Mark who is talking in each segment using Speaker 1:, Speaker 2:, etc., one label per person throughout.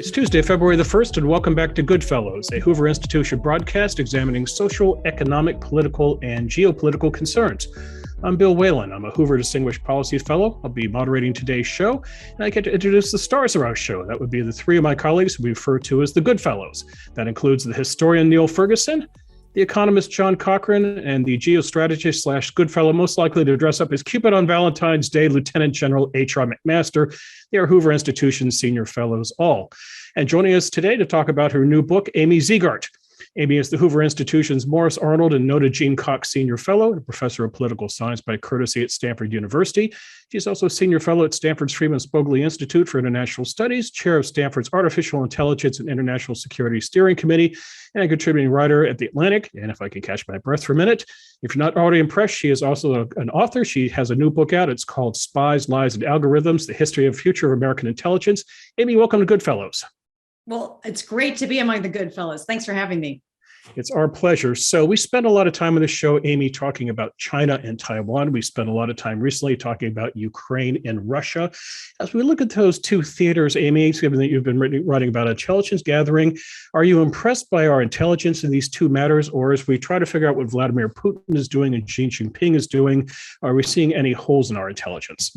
Speaker 1: It's Tuesday, February the 1st, and welcome back to GoodFellows, a Hoover Institution broadcast examining social, economic, political, and geopolitical concerns. I'm Bill Whalen. I'm a Hoover Distinguished Policy Fellow. I'll be moderating today's show, and I get to introduce the stars of our show. That would be the three of my colleagues who we refer to as the GoodFellows. That includes the historian Niall Ferguson, the economist John Cochrane, and the geostrategist / Goodfellow most likely to dress up as Cupid on Valentine's Day, Lieutenant General H.R. McMaster. They are Hoover Institution senior fellows all. And joining us today to talk about her new book, Amy Zegart. Amy is the Hoover Institution's Morris Arnold and Nona Jean Cox Senior Fellow and Professor of Political Science by courtesy at Stanford University. She's also a Senior Fellow at Stanford's Freeman Spogli Institute for International Studies, Chair of Stanford's Artificial Intelligence and International Security Steering Committee, and a contributing writer at The Atlantic. And if I can catch my breath for a minute, if you're not already impressed, she is also an author. She has a new book out. It's called Spies, Lies, and Algorithms, The History and Future of American Intelligence. Amy, welcome to GoodFellows.
Speaker 2: Well, it's great to be among the GoodFellows. Thanks for having me.
Speaker 1: It's our pleasure. So we spend a lot of time on the show, Amy, talking about China and Taiwan. We spent a lot of time recently talking about Ukraine and Russia. As we look at those two theaters, Amy, given that you've been writing about intelligence gathering, are you impressed by our intelligence in these two matters? Or as we try to figure out what Vladimir Putin is doing and Xi Jinping is doing, are we seeing any holes in our intelligence?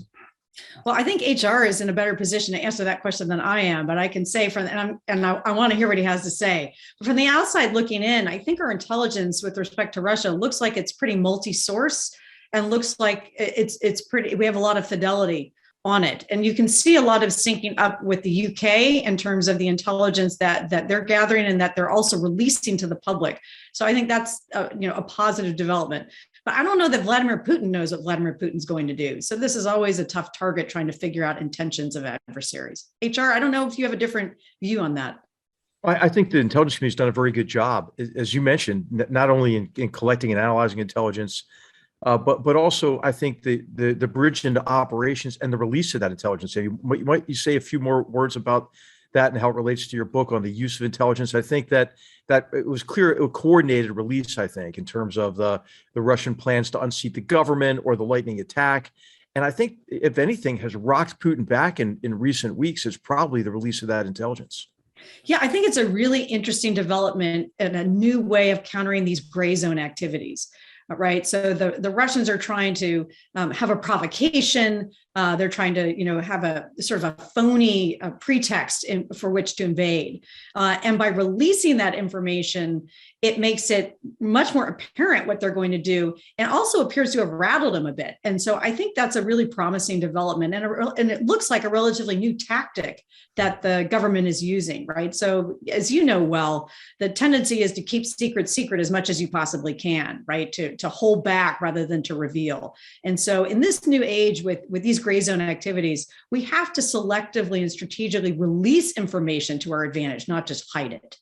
Speaker 2: Well, I think HR is in a better position to answer that question than I am, but I can say I want to hear what he has to say. But from the outside looking in, I think our intelligence with respect to Russia looks like it's pretty multi-source and looks like it's pretty, we have a lot of fidelity on it. And you can see a lot of syncing up with the UK in terms of the intelligence that they're gathering and that they're also releasing to the public. So I think that's a positive development. But I don't know that Vladimir Putin knows what Vladimir Putin's going to do. So this is always a tough target trying to figure out intentions of adversaries. HR, I don't know if you have a different view on that.
Speaker 3: I think the intelligence community has done a very good job, as you mentioned, not only in collecting and analyzing intelligence, but also I think the bridge into operations and the release of that intelligence. Might you say a few more words about that and how it relates to your book on the use of intelligence? I think that it was clear, a coordinated release, I think, in terms of the Russian plans to unseat the government or the lightning attack. And I think, if anything, has rocked Putin back in recent weeks is probably the release of that intelligence.
Speaker 2: Yeah, I think it's a really interesting development and a new way of countering these gray zone activities. Right. So the Russians are trying to have a provocation. They're trying to, have a sort of a phony pretext for which to invade. And by releasing that information, it makes it much more apparent what they're going to do, and also appears to have rattled them a bit. And so I think that's a really promising development, and it looks like a relatively new tactic that the government is using, right? So as you know well, the tendency is to keep secret as much as you possibly can, right? To hold back rather than to reveal. And so in this new age with these gray zone activities, we have to selectively and strategically release information to our advantage, not just hide it.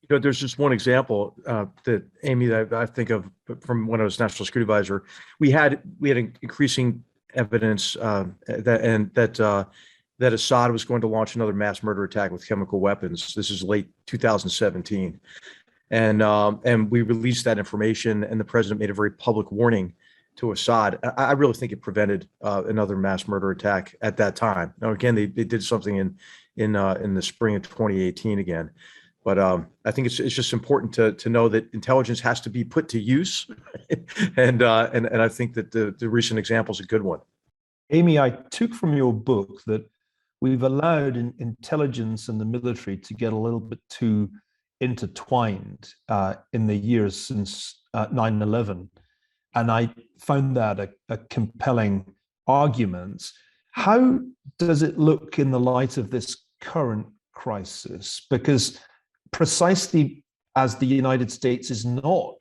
Speaker 3: There's just one example that, Amy, that I think of from when I was National Security Advisor. We had increasing evidence that Assad was going to launch another mass murder attack with chemical weapons. This is late 2017, and we released that information, and the president made a very public warning to Assad. I really think it prevented another mass murder attack at that time. Now, again, they did something in the spring of 2018 again. But I think it's just important to know that intelligence has to be put to use, and I think that the recent example is a good one.
Speaker 4: Amy, I took from your book that we've allowed intelligence and the military to get a little bit too intertwined in the years since 9/11, and I found that a compelling argument. How does it look in the light of this current crisis? Because precisely as the United States is not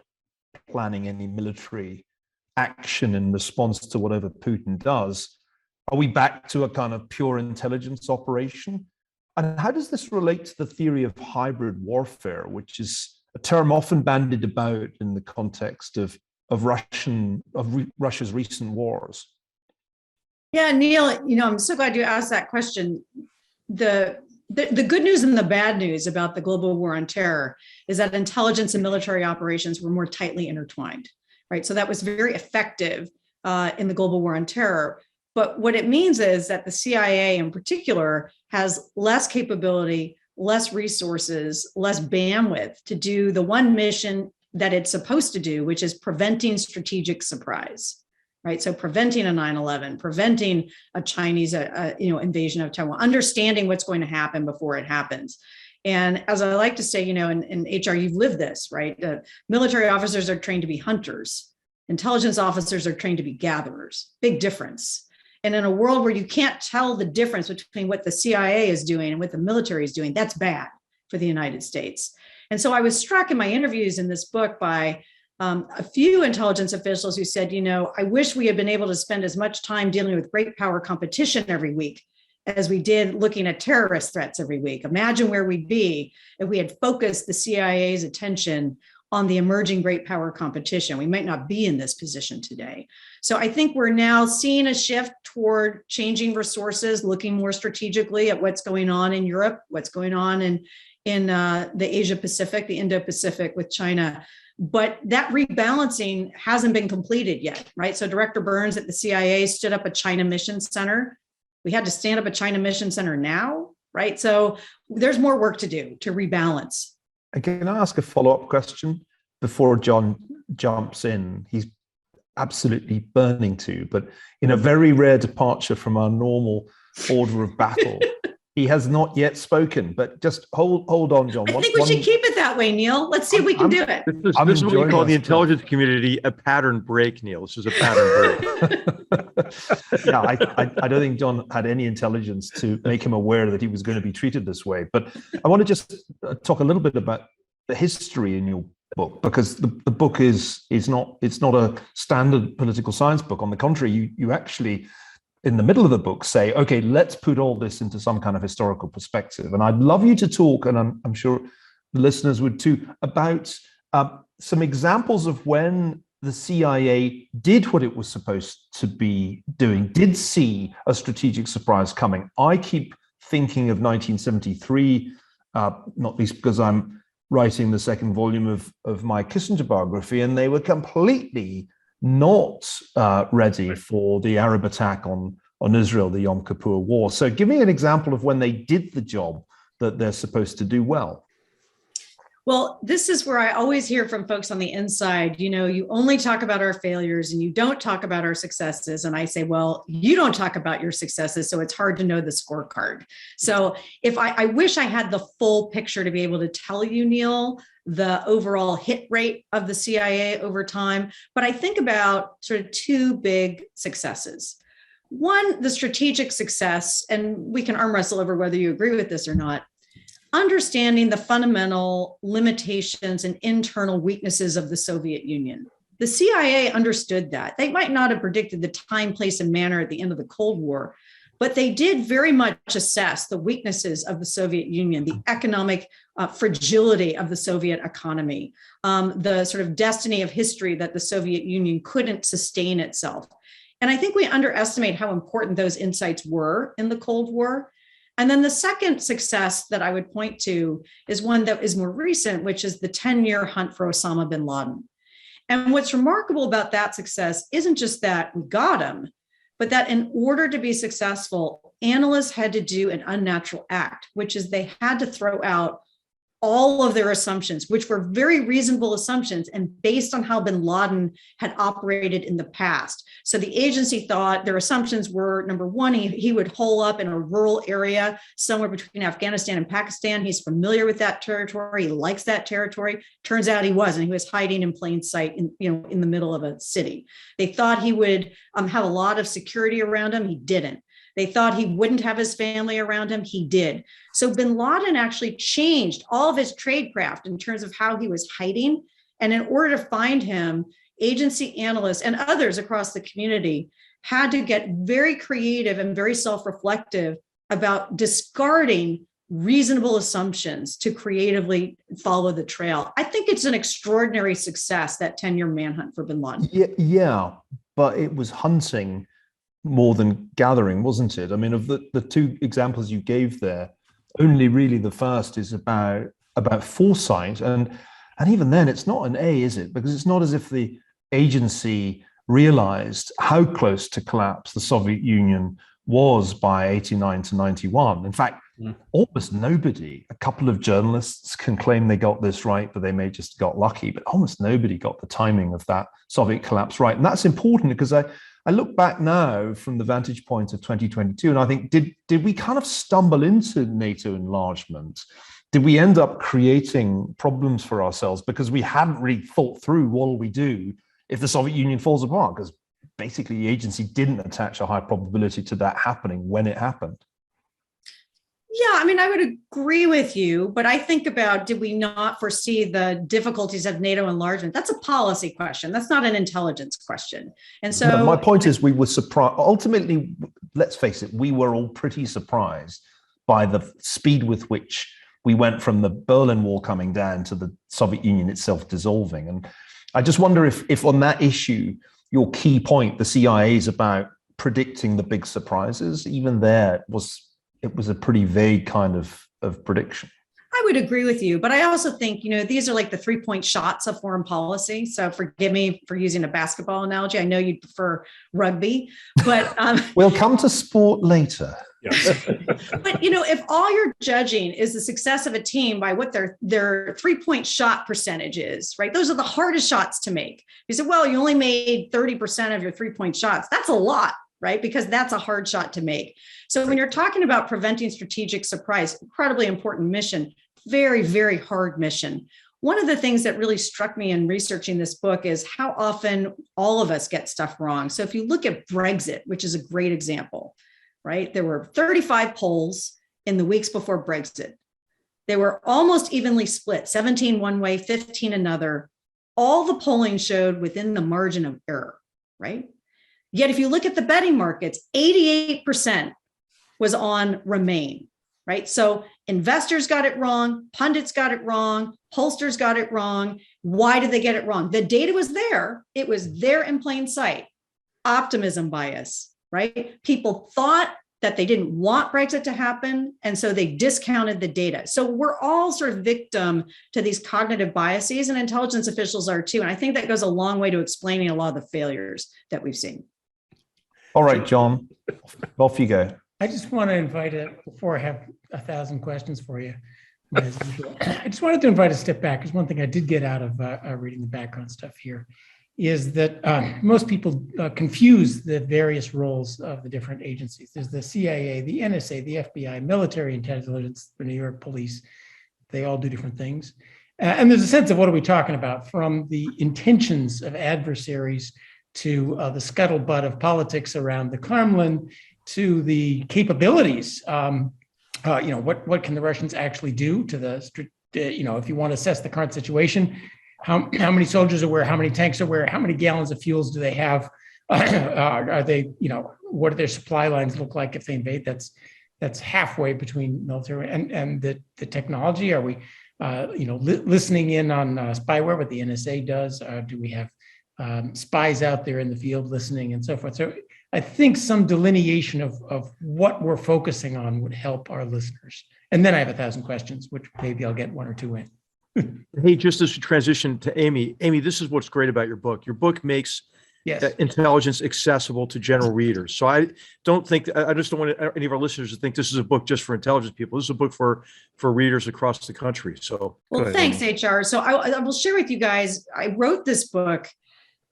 Speaker 4: planning any military action in response to whatever Putin does, are we back to a kind of pure intelligence operation? And how does this relate to the theory of hybrid warfare, which is a term often bandied about in the context of Russia's recent wars?
Speaker 2: Yeah, Neil, I'm so glad you asked that question. The good news and the bad news about the global war on terror is that intelligence and military operations were more tightly intertwined, right? So that was very effective in the global war on terror. But what it means is that the CIA in particular has less capability, less resources, less bandwidth to do the one mission that it's supposed to do, which is preventing strategic surprise, right? So preventing a 9/11, preventing a Chinese invasion of Taiwan, understanding what's going to happen before it happens. And as I like to say, in HR, you've lived this, right? Military officers are trained to be hunters. Intelligence officers are trained to be gatherers. Big difference. And in a world where you can't tell the difference between what the CIA is doing and what the military is doing, that's bad for the United States. And so I was struck in my interviews in this book by a few intelligence officials who said, I wish we had been able to spend as much time dealing with great power competition every week as we did looking at terrorist threats every week. Imagine where we'd be if we had focused the CIA's attention on the emerging great power competition. We might not be in this position today. So I think we're now seeing a shift toward changing resources, looking more strategically at what's going on in Europe, what's going on in the Asia Pacific, the Indo-Pacific with China. But that rebalancing hasn't been completed yet, right? So Director Burns at the CIA stood up a China Mission Center. We had to stand up a China Mission Center now, right? So there's more work to do to rebalance.
Speaker 4: Can I ask a follow-up question before John jumps in? He's absolutely burning to, but in a very rare departure from our normal order of battle, he has not yet spoken. But just hold on, John.
Speaker 2: I think we should keep it that way, Neil. Let's see if we can do it.
Speaker 3: This is what we call the intelligence community a pattern break, Neil. This is a pattern break.
Speaker 4: Yeah, I don't think John had any intelligence to make him aware that he was going to be treated this way. But I want to just talk a little bit about the history in your book, because the book is not a standard political science book. On the contrary, you actually, in the middle of the book, say, okay, let's put all this into some kind of historical perspective. And I'd love you to talk, and I'm sure the listeners would too, about some examples of when the CIA did what it was supposed to be doing, did see a strategic surprise coming. I keep thinking of 1973, not least because I'm writing the second volume of my Kissinger biography, and they were completely not ready for the Arab attack on Israel, the Yom Kippur War. So give me an example of when they did the job that they're supposed to do well.
Speaker 2: Well, this is where I always hear from folks on the inside, you only talk about our failures and you don't talk about our successes. And I say, well, you don't talk about your successes, so it's hard to know the scorecard. So if I wish I had the full picture to be able to tell you, Neil, the overall hit rate of the CIA over time. But I think about sort of two big successes. One, the strategic success, and we can arm wrestle over whether you agree with this or not, understanding the fundamental limitations and internal weaknesses of the Soviet Union. The CIA understood that. They might not have predicted the time, place, and manner at the end of the Cold War, but they did very much assess the weaknesses of the Soviet Union, the economic fragility of the Soviet economy, the sort of destiny of history that the Soviet Union couldn't sustain itself. And I think we underestimate how important those insights were in the Cold War. And then the second success that I would point to is one that is more recent, which is the 10-year hunt for Osama bin Laden. And what's remarkable about that success isn't just that we got him, but that in order to be successful, analysts had to do an unnatural act, which is they had to throw out all of their assumptions, which were very reasonable assumptions and based on how bin Laden had operated in the past. So the agency thought their assumptions were, number one, he would hole up in a rural area somewhere between Afghanistan and Pakistan. He's familiar with that territory. He likes that territory. Turns out he wasn't. He was hiding in plain sight in the middle of a city. They thought he would have a lot of security around him. He didn't. They thought he wouldn't have his family around him. He did. So bin Laden actually changed all of his tradecraft in terms of how he was hiding. And in order to find him, agency analysts and others across the community had to get very creative and very self-reflective about discarding reasonable assumptions to creatively follow the trail. I think it's an extraordinary success, that 10-year manhunt for bin Laden.
Speaker 4: Yeah, but it was hunting more than gathering, wasn't it? I mean, of the two examples you gave there, only really the first is about foresight, and even then it's not an A, is it? Because it's not as if the agency realized how close to collapse the Soviet Union was by 89 to 91. In fact, almost nobody, a couple of journalists can claim they got this right, but they may just got lucky, but almost nobody got the timing of that Soviet collapse right. And that's important because I look back now from the vantage point of 2022, and I think, did we kind of stumble into NATO enlargement? Did we end up creating problems for ourselves because we hadn't really thought through what will we do if the Soviet Union falls apart? Because basically the agency didn't attach a high probability to that happening when it happened.
Speaker 2: Yeah, I mean, I would agree with you, but I think about, did we not foresee the difficulties of NATO enlargement? That's a policy question. That's not an intelligence question. And so
Speaker 4: no, my point is, we were surprised. Ultimately, let's face it, we were all pretty surprised by the speed with which we went from the Berlin Wall coming down to the Soviet Union itself dissolving. And I just wonder if on that issue, your key point, the CIA is about predicting the big surprises, even there it was a pretty vague kind of prediction.
Speaker 2: I would agree with you, but I also think, these are like the 3-point shots of foreign policy. So forgive me for using a basketball analogy. I know you'd prefer rugby, but
Speaker 4: we'll come to sport later.
Speaker 1: Yes.
Speaker 2: But if all you're judging is the success of a team by what their 3-point shot percentage is, right? Those are the hardest shots to make. You said, well, you only made 30% of your 3-point shots. That's a lot, right? Because that's a hard shot to make. So when you're talking about preventing strategic surprise, incredibly important mission, very, very hard mission. One of the things that really struck me in researching this book is how often all of us get stuff wrong. So if you look at Brexit, which is a great example, right? There were 35 polls in the weeks before Brexit. They were almost evenly split, 17 one way, 15 another. All the polling showed within the margin of error, right? Yet if you look at the betting markets, 88% was on Remain, right? So investors got it wrong, pundits got it wrong, pollsters got it wrong. Why did they get it wrong? The data was there. It was there in plain sight. Optimism bias, right? People thought that they didn't want Brexit to happen, and so they discounted the data. So we're all sort of victim to these cognitive biases, and intelligence officials are too. And I think that goes a long way to explaining a lot of the failures that we've seen.
Speaker 4: All right, John, off you go.
Speaker 5: I just want to invite before I have 1,000 questions for you, as usual, I just wanted to invite a step back, because one thing I did get out of reading the background stuff here is that most people confuse the various roles of the different agencies. There's the CIA, the NSA, the FBI, military intelligence, the New York police. They all do different things. And there's a sense of what are we talking about, from the intentions of adversaries to the scuttlebutt of politics around the Kremlin, to the capabilities. What can the Russians actually do to the, if you want to assess the current situation, how many soldiers are where, how many tanks are where, how many gallons of fuels do they have? Are they, what do their supply lines look like if they invade? That's halfway between military and the technology. Are we, listening in on spyware, what the NSA does? Do we have spies out there in the field listening and so forth? So I think some delineation of what we're focusing on would help our listeners. And then I have 1,000 questions, which maybe I'll get one or two in.
Speaker 3: Hey, just as we transition to Amy, this is what's great about your book. Your book makes
Speaker 5: Yes.
Speaker 3: intelligence accessible to general readers. So I just don't want any of our listeners to think this is a book just for intelligence people. This is a book for readers across the country. So
Speaker 2: well, thanks, HR. So I will share with you guys, I wrote this book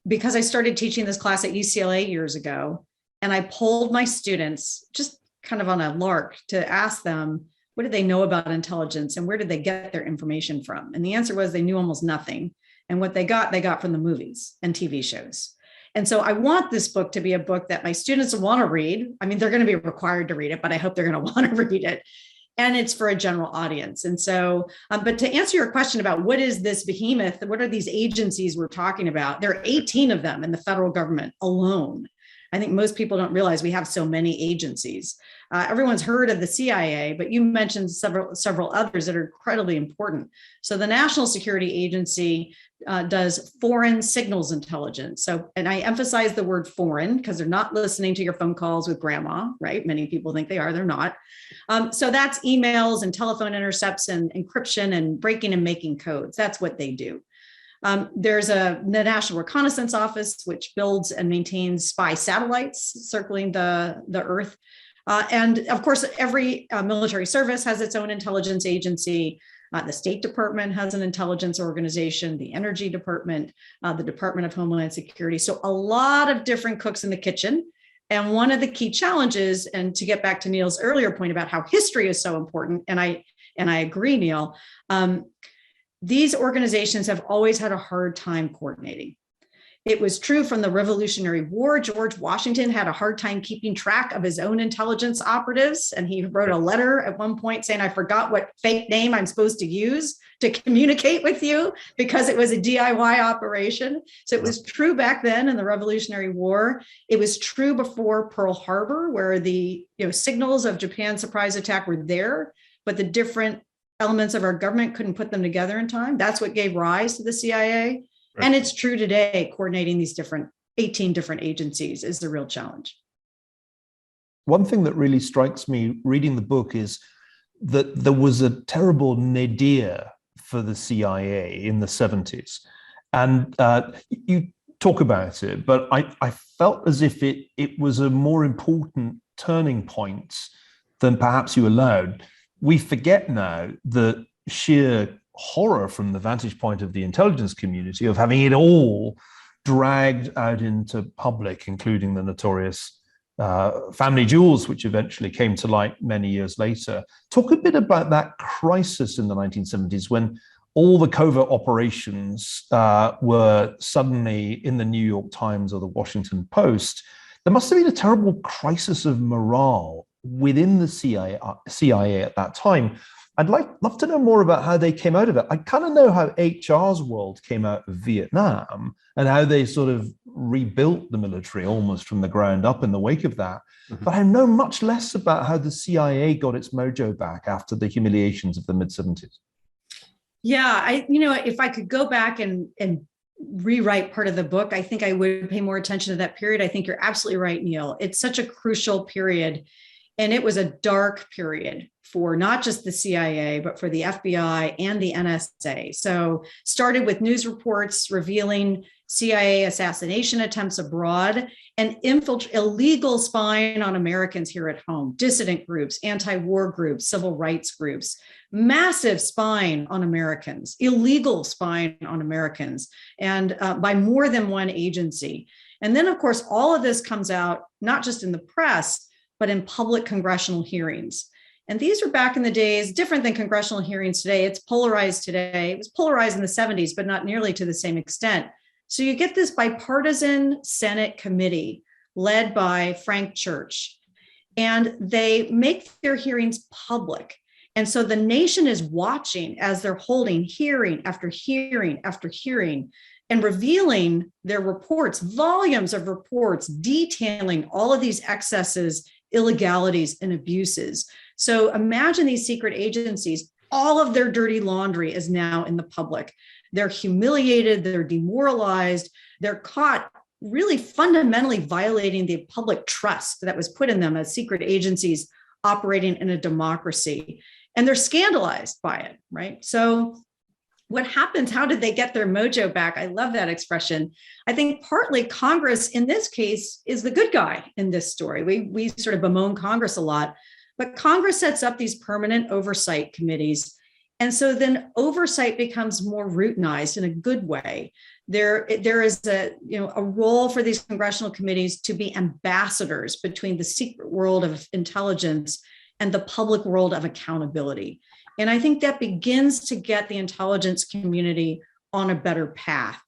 Speaker 2: because I started teaching this class at UCLA years ago. And I polled my students just kind of on a lark to ask them, what did they know about intelligence and where did they get their information from? And the answer was they knew almost nothing. And what they got from the movies and TV shows. And so I want this book to be a book that my students want to read. I mean, they're going to be required to read it, but I hope they're going to want to read it. And it's for a general audience. And so, but to answer your question about what is this behemoth, what are these agencies we're talking about? There are 18 of them in the federal government alone. I think most people don't realize we have so many agencies. Everyone's heard of the CIA, but you mentioned several others that are incredibly important. So the National Security Agency does foreign signals intelligence. So, and I emphasize the word foreign because they're not listening to your phone calls with grandma, right? Many people think they are, they're not. So that's emails and telephone intercepts and encryption and breaking and making codes. That's what they do. There's the National Reconnaissance Office, which builds and maintains spy satellites circling the Earth. And of course, every military service has its own intelligence agency. The State Department has an intelligence organization, the Energy Department, the Department of Homeland Security. So a lot of different cooks in the kitchen. And one of the key challenges, and to get back to Neil's earlier point about how history is so important, and I agree, Neil, these organizations have always had a hard time coordinating. It was true from the Revolutionary War. George Washington had a hard time keeping track of his own intelligence operatives. And he wrote a letter at one point saying, I forgot what fake name I'm supposed to use to communicate with you because it was a DIY operation. So it was true back then in the Revolutionary War. It was true before Pearl Harbor, where the signals of Japan's surprise attack were there, but the different elements of our government couldn't put them together in time. That's what gave rise to the CIA. And it's true today, coordinating these 18 different agencies is the real challenge.
Speaker 4: One thing that really strikes me reading the book is that there was a terrible nadir for the CIA in the 70s. And you talk about it, but I felt as if it was a more important turning point than perhaps you allowed. We forget now that sheer horror from the vantage point of the intelligence community of having it all dragged out into public, including the notorious family jewels, which eventually came to light many years later. Talk a bit about that crisis in the 1970s when all the covert operations were suddenly in the New York Times or the Washington Post. There must have been a terrible crisis of morale within the CIA at that time. I'd love to know more about how they came out of it. I kind of know how HR's world came out of Vietnam and how they sort of rebuilt the military almost from the ground up in the wake of that. Mm-hmm. But I know much less about how the CIA got its mojo back after the humiliations of the mid-70s.
Speaker 2: Yeah, if I could go back and rewrite part of the book, I think I would pay more attention to that period. I think you're absolutely right, Neil. It's such a crucial period. And it was a dark period for not just the CIA, but for the FBI and the NSA. So started with news reports revealing CIA assassination attempts abroad and illegal spying on Americans here at home, dissident groups, anti-war groups, civil rights groups, massive spying on Americans, illegal spying on Americans, and by more than one agency. And then, of course, all of this comes out, not just in the press, but in public congressional hearings. And these were back in the days, different than congressional hearings today. It's polarized today. It was polarized in the 70s, but not nearly to the same extent. So you get this bipartisan Senate committee led by Frank Church, and they make their hearings public. And so the nation is watching as they're holding hearing after hearing after hearing and revealing their reports, volumes of reports detailing all of these excesses, illegalities, and abuses. So imagine these secret agencies, all of their dirty laundry is now in the public. They're humiliated, they're demoralized, they're caught really fundamentally violating the public trust that was put in them as secret agencies operating in a democracy. And they're scandalized by it, right? So what happens? How did they get their mojo back? I love that expression. I think partly Congress in this case is the good guy in this story. We sort of bemoan Congress a lot, but Congress sets up these permanent oversight committees. And so then oversight becomes more routinized in a good way. There is a role for these congressional committees to be ambassadors between the secret world of intelligence and the public world of accountability. And I think that begins to get the intelligence community on a better path.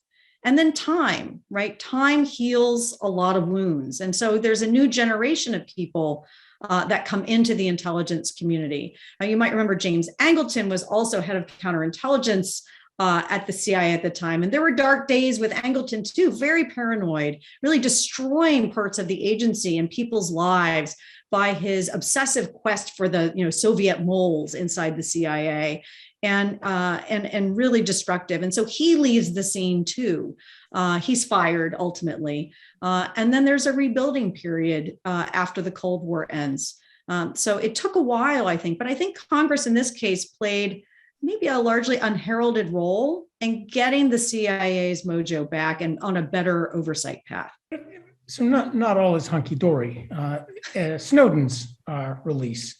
Speaker 2: And then time, right? Time heals a lot of wounds. And so there's a new generation of people that come into the intelligence community. Now, you might remember James Angleton was also head of counterintelligence at the CIA at the time. And there were dark days with Angleton too, very paranoid, really destroying parts of the agency and people's lives by his obsessive quest for the Soviet moles inside the CIA, and really destructive. And so he leaves the scene too. He's fired ultimately. And then there's a rebuilding period after the Cold War ends. So it took a while, I think, but I think Congress in this case played maybe a largely unheralded role in getting the CIA's mojo back and on a better oversight path.
Speaker 5: So not all is hunky-dory. Snowden's release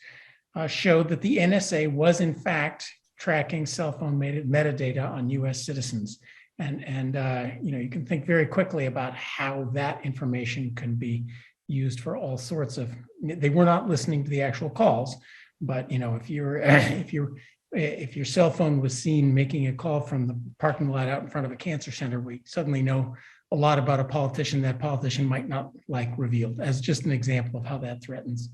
Speaker 5: showed that the NSA was in fact tracking cell phone metadata on U.S. citizens, and you can think very quickly about how that information can be used for all sorts of. They were not listening to the actual calls, but if your cell phone was seen making a call from the parking lot out in front of a cancer center, we suddenly know a lot about a politician that politician might not like revealed, as just an example of how that threatens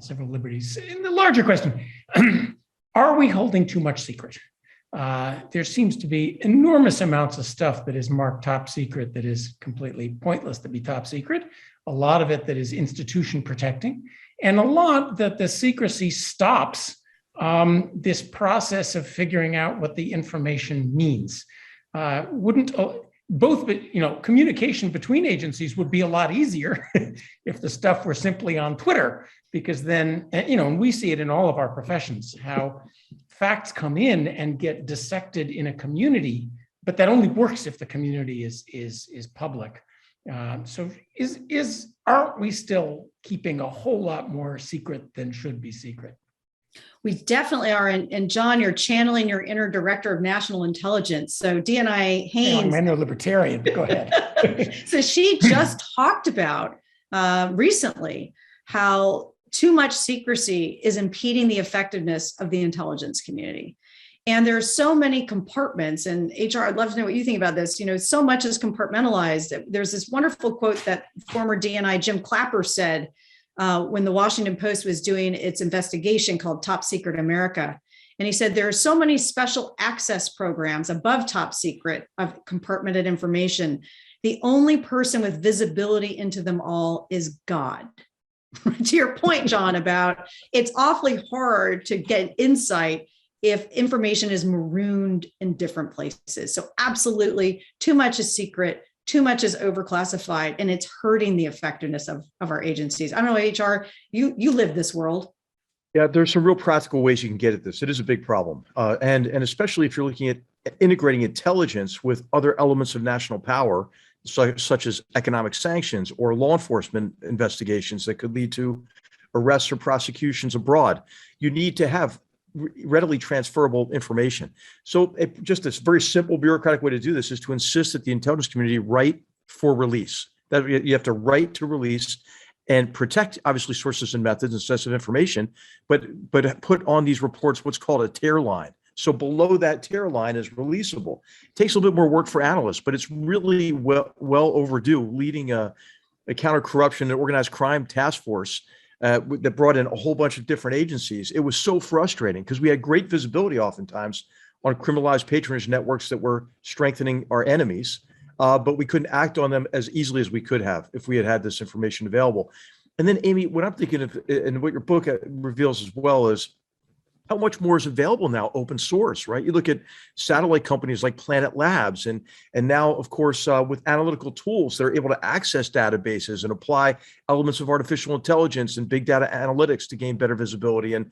Speaker 5: several liberties. In the larger question, are we holding too much secret? There seems to be enormous amounts of stuff that is marked top secret that is completely pointless to be top secret, a lot of it that is institution protecting, and a lot that the secrecy stops this process of figuring out what the information means. Communication between agencies would be a lot easier if the stuff were simply on Twitter, because then, and we see it in all of our professions, how facts come in and get dissected in a community, but that only works if the community is public. So aren't we still keeping a whole lot more secret than should be secret?
Speaker 2: We definitely are. And John, you're channeling your inner director of national intelligence. So DNI Haynes.
Speaker 5: I'm no libertarian, but go ahead.
Speaker 2: So she just talked about recently how too much secrecy is impeding the effectiveness of the intelligence community. And there are so many compartments, and HR, I'd love to know what you think about this. So much is compartmentalized. There's this wonderful quote that former DNI Jim Clapper said when the Washington Post was doing its investigation called Top Secret America. And he said, there are so many special access programs above top secret of compartmented information. The only person with visibility into them all is God. To your point, John, about it's awfully hard to get insight if information is marooned in different places. So absolutely, too much is secret, too much is overclassified, and it's hurting the effectiveness of our agencies. I don't know, HR, you live this world.
Speaker 3: Yeah, there's some real practical ways you can get at this. It is a big problem. And especially if you're looking at integrating intelligence with other elements of national power, such as economic sanctions or law enforcement investigations that could lead to arrests or prosecutions abroad. You need to have readily transferable information. So just this very simple bureaucratic way to do this is to insist that the intelligence community write for release. That you have to write to release and protect, obviously, sources and methods and sets of information, but put on these reports what's called a tear line. So below that tear line is releasable. It takes a little bit more work for analysts, but it's really well overdue, leading a counter-corruption and organized crime task force that brought in a whole bunch of different agencies. It was so frustrating because we had great visibility oftentimes on criminalized patronage networks that were strengthening our enemies, but we couldn't act on them as easily as we could have if we had had this information available. And then, Amy, what I'm thinking of, and what your book reveals as well, is how much more is available now, open source, right? You look at satellite companies like Planet Labs, and now, of course, with analytical tools, they're able to access databases and apply elements of artificial intelligence and big data analytics to gain better visibility. And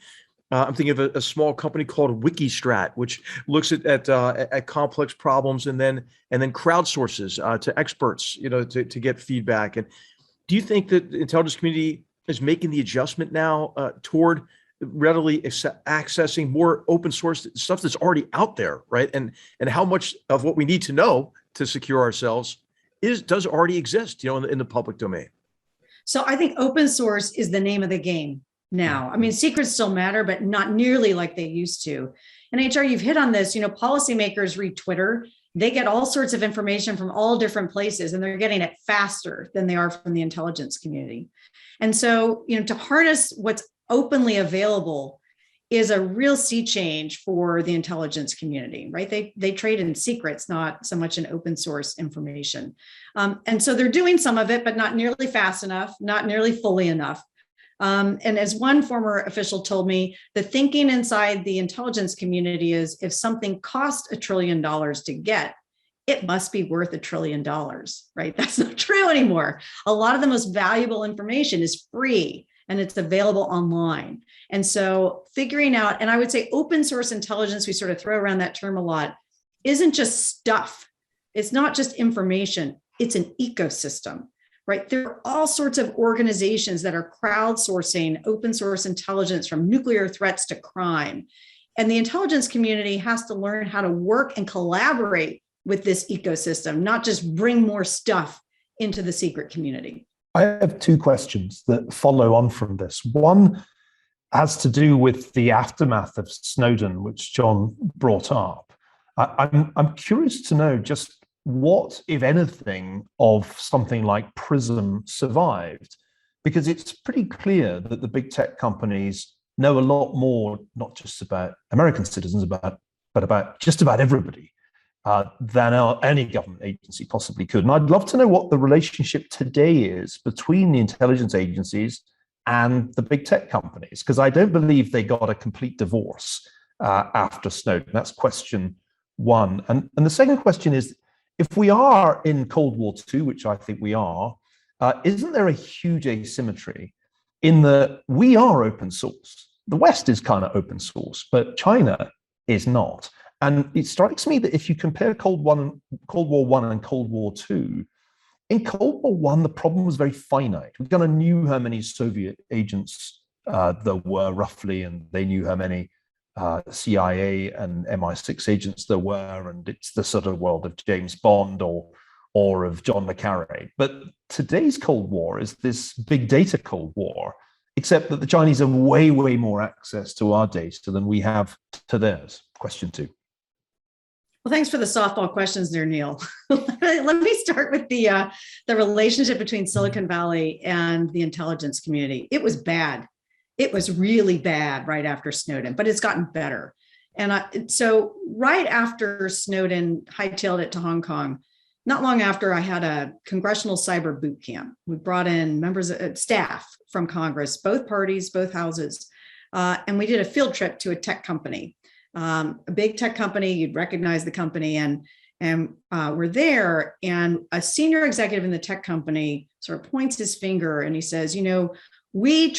Speaker 3: I'm thinking of a small company called Wikistrat, which looks at complex problems and then crowdsources to experts, to get feedback. And do you think that the intelligence community is making the adjustment now toward readily accessing more open source stuff that's already out there, right? And how much of what we need to know to secure ourselves does already exist, in the public domain?
Speaker 2: So I think open source is the name of the game now. I mean, secrets still matter, but not nearly like they used to. And HR, you've hit on this, policymakers read Twitter. They get all sorts of information from all different places, and they're getting it faster than they are from the intelligence community. And so, to harness what's openly available is a real sea change for the intelligence community, right? They trade in secrets, not so much in open source information. And so they're doing some of it, but not nearly fast enough, not nearly fully enough. And as one former official told me, the thinking inside the intelligence community is if something costs $1 trillion to get, it must be worth $1 trillion, right? That's not true anymore. A lot of the most valuable information is free and it's available online. And so figuring out, and I would say open source intelligence, we sort of throw around that term a lot, isn't just stuff. It's not just information. It's an ecosystem, right? There are all sorts of organizations that are crowdsourcing open source intelligence from nuclear threats to crime. And the intelligence community has to learn how to work and collaborate with this ecosystem, not just bring more stuff into the secret community.
Speaker 4: I have two questions that follow on from this. One has to do with the aftermath of Snowden, which John brought up. I'm curious to know just what, if anything, of something like PRISM survived, because it's pretty clear that the big tech companies know a lot more, not just about American citizens, but about just about everybody, than any government agency possibly could. And I'd love to know what the relationship today is between the intelligence agencies and the big tech companies, because I don't believe they got a complete divorce after Snowden. That's question one. And the second question is, if we are in Cold War II, which I think we are, isn't there a huge asymmetry in that we are open source? The West is kind of open source, but China is not. And it strikes me that if you compare Cold War I and Cold War II, in Cold War I, the problem was very finite. We kind of knew how many Soviet agents there were roughly, and they knew how many CIA and MI6 agents there were, and it's the sort of world of James Bond or of John le Carré. But today's Cold War is this big data Cold War, except that the Chinese have way, way more access to our data than we have to theirs. Question two.
Speaker 2: Well, thanks for the softball questions there, Neil. Let me start with the relationship between Silicon Valley and the intelligence community. It was bad. It was really bad right after Snowden, but it's gotten better. And so right after Snowden hightailed it to Hong Kong, not long after, I had a congressional cyber boot camp. We brought in members of staff from Congress, both parties, both houses, and we did a field trip to a tech company. A big tech company, you'd recognize the company, and we're there, and a senior executive in the tech company sort of points his finger and he says, you know, we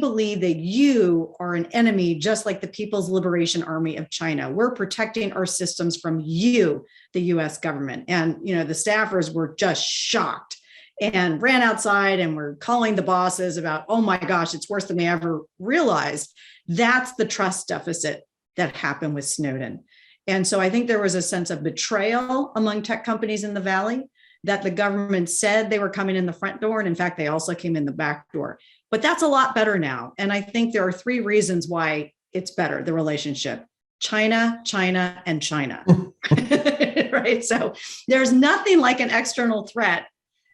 Speaker 2: believe that you are an enemy, just like the People's Liberation Army of China. We're protecting our systems from you, the US government. And, you know, the staffers were just shocked and ran outside and were calling the bosses about, oh my gosh, it's worse than we ever realized. That's the trust deficit that happened with Snowden. And so I think there was a sense of betrayal among tech companies in the Valley, that the government said they were coming in the front door. And in fact, they also came in the back door. But that's a lot better now. And I think there are three reasons why it's better, the relationship: China, China, and China. Right? So there's nothing like an external threat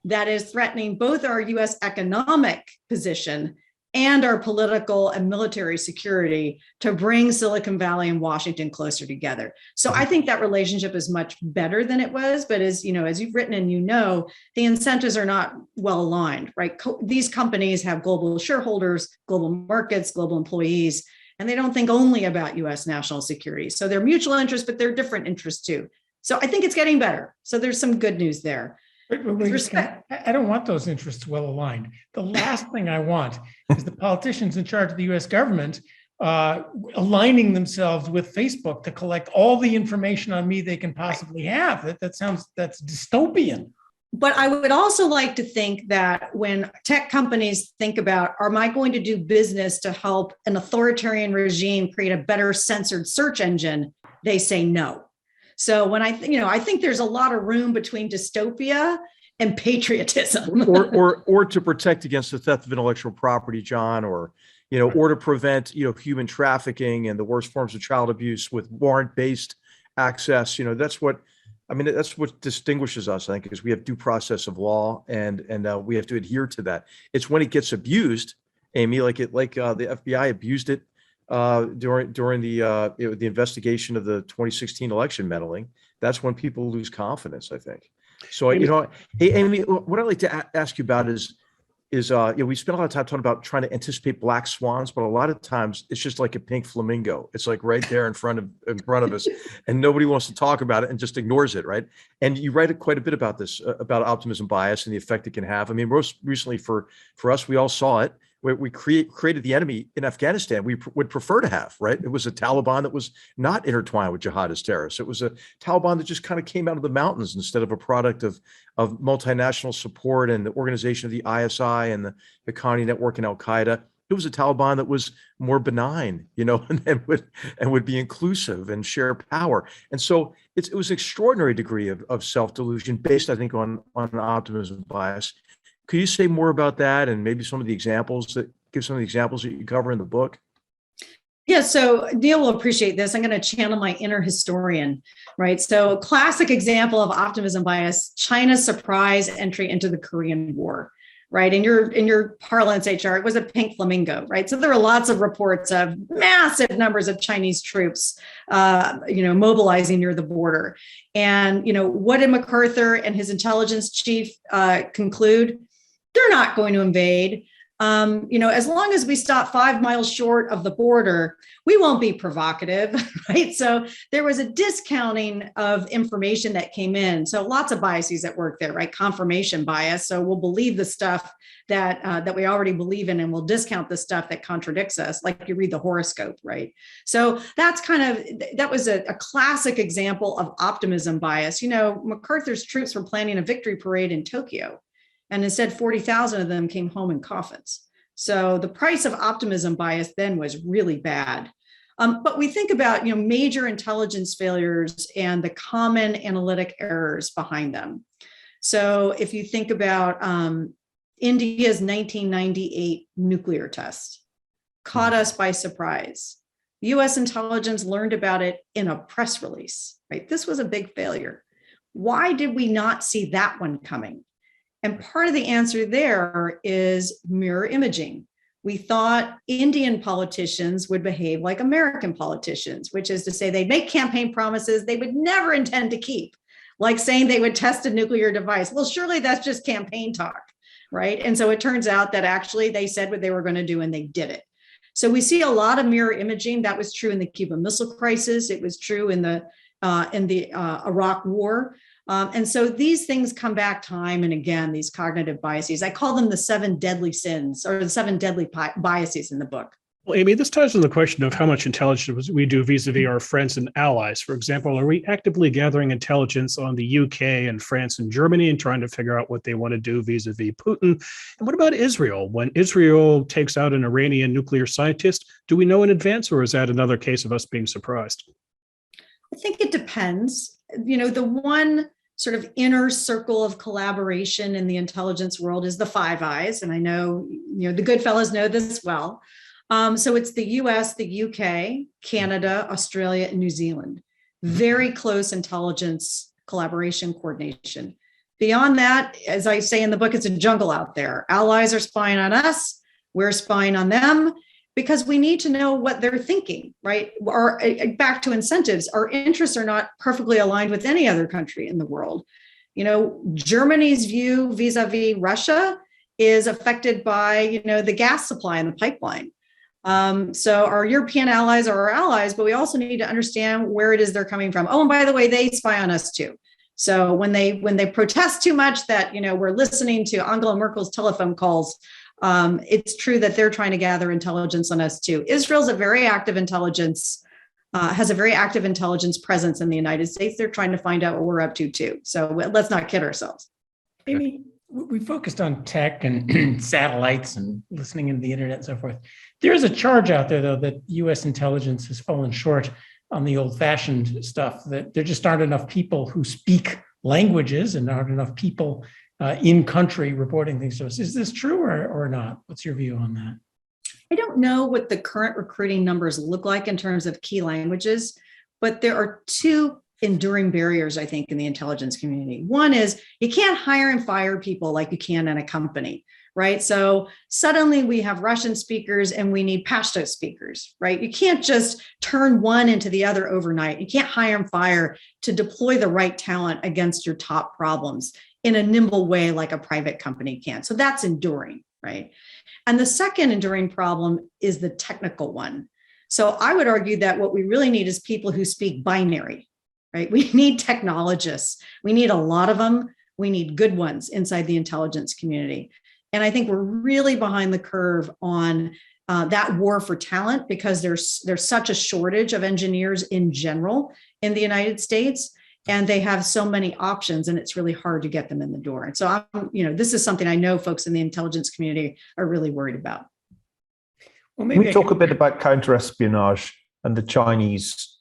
Speaker 2: that is threatening both our US economic position and our political and military security to bring Silicon Valley and Washington closer together. So I think that relationship is much better than it was, but as you know, as you've written and you know, the incentives are not well aligned, right? These companies have global shareholders, global markets, global employees, and they don't think only about US national security. So they're mutual interests, but they're different interests too. So I think it's getting better. So there's some good news there.
Speaker 5: Wait, I don't want those interests well aligned. The last thing I want is the politicians in charge of the US government aligning themselves with Facebook to collect all the information on me they can possibly have. That's dystopian.
Speaker 2: But I would also like to think that when tech companies think about, am I going to do business to help an authoritarian regime create a better censored search engine, they say no. So when I think there's a lot of room between dystopia and patriotism,
Speaker 3: or to protect against the theft of intellectual property, John, or to prevent human trafficking and the worst forms of child abuse with warrant-based access. That's what distinguishes us, I think, is we have due process of law, and we have to adhere to that. It's when it gets abused, Amy, like the FBI abused it during the investigation of the 2016 election meddling. That's when people lose confidence, I think. So, hey, Amy, what I'd like to ask you about is we spent a lot of time talking about trying to anticipate black swans, but a lot of times it's just like a pink flamingo. It's like right there in front of us, and nobody wants to talk about it and just ignores it, right? And you write quite a bit about this, about optimism bias and the effect it can have. I mean, most recently for us, we all saw it we created the enemy in Afghanistan we would prefer to have, right? It was a Taliban that was not intertwined with jihadist terrorists. It was a Taliban that just kind of came out of the mountains instead of a product of multinational support and the organization of the ISI and the Haqqani network and Al-Qaeda. It was a Taliban that was more benign, and would be inclusive and share power. And so it was an extraordinary degree of self-delusion based, I think, on an optimism bias. Could you say more about that and maybe some of the examples that you cover in the book?
Speaker 2: Yeah, so Neil will appreciate this. I'm going to channel my inner historian, right? So classic example of optimism bias, China's surprise entry into the Korean War. Right. In your parlance, HR, it was a pink flamingo. Right. So there were lots of reports of massive numbers of Chinese troops, mobilizing near the border. And, what did MacArthur and his intelligence chief conclude? They're not going to invade. As long as we stop 5 miles short of the border, we won't be provocative, right? So there was a discounting of information that came in. So lots of biases at work there, right? Confirmation bias. So we'll believe the stuff that we already believe in, and we'll discount the stuff that contradicts us, like you read the horoscope, right? So that was a classic example of optimism bias. MacArthur's troops were planning a victory parade in Tokyo, and instead 40,000 of them came home in coffins. So the price of optimism bias then was really bad. But we think about major intelligence failures and the common analytic errors behind them. So if you think about India's 1998 nuclear test, caught us by surprise. US intelligence learned about it in a press release, right? This was a big failure. Why did we not see that one coming? And part of the answer there is mirror imaging. We thought Indian politicians would behave like American politicians, which is to say they'd make campaign promises they would never intend to keep, like saying they would test a nuclear device. Well, surely that's just campaign talk, right? And so it turns out that actually they said what they were going to do and they did it. So we see a lot of mirror imaging. That was true in the Cuban Missile Crisis. It was true in the Iraq War. And so these things come back time and again, these cognitive biases. I call them the 7 deadly sins, or the 7 deadly biases in the book.
Speaker 1: Well, Amy, this ties on the question of how much intelligence we do vis-a-vis our friends and allies. For example, are we actively gathering intelligence on the UK and France and Germany and trying to figure out what they want to do vis-a-vis Putin? And what about Israel? When Israel takes out an Iranian nuclear scientist, do we know in advance, or is that another case of us being surprised?
Speaker 2: I think it depends. The one sort of inner circle of collaboration in the intelligence world is the Five Eyes. And I know, the GoodFellows know this well. So it's the US, the UK, Canada, Australia, and New Zealand. Very close intelligence collaboration coordination. Beyond that, as I say in the book, it's a jungle out there. Allies are spying on us. We're spying on them, because we need to know what they're thinking, right? Or back to incentives, our interests are not perfectly aligned with any other country in the world. Germany's view vis-a-vis Russia is affected by, the gas supply and the pipeline. So our European allies are our allies, but we also need to understand where it is they're coming from. Oh, and by the way, they spy on us too. So when they protest too much that, we're listening to Angela Merkel's telephone calls, it's true that they're trying to gather intelligence on us too. Israel's has a very active intelligence presence in the United States. They're trying to find out what we're up to too. So let's not kid ourselves.
Speaker 5: Amy, we focused on tech and satellites and listening into the internet and so forth. There is a charge out there, though, that U.S. intelligence has fallen short on the old-fashioned stuff, that there just aren't enough people who speak languages and aren't enough people in country reporting things to us. Is this true or not? What's your view on that?
Speaker 2: I don't know what the current recruiting numbers look like in terms of key languages, but there are 2 enduring barriers, I think, in the intelligence community. One is you can't hire and fire people like you can in a company, right? So suddenly we have Russian speakers and we need Pashto speakers, right? You can't just turn one into the other overnight. You can't hire and fire to deploy the right talent against your top problems in a nimble way like a private company can. So that's enduring, right? And the second enduring problem is the technical one. So I would argue that what we really need is people who speak binary, right? We need technologists. We need a lot of them. We need good ones inside the intelligence community. And I think we're really behind the curve on that war for talent, because there's such a shortage of engineers in general in the United States, and they have so many options, and it's really hard to get them in the door. And so this is something I know folks in the intelligence community are really worried about.
Speaker 4: Well, maybe we talk a bit about counterespionage and the Chinese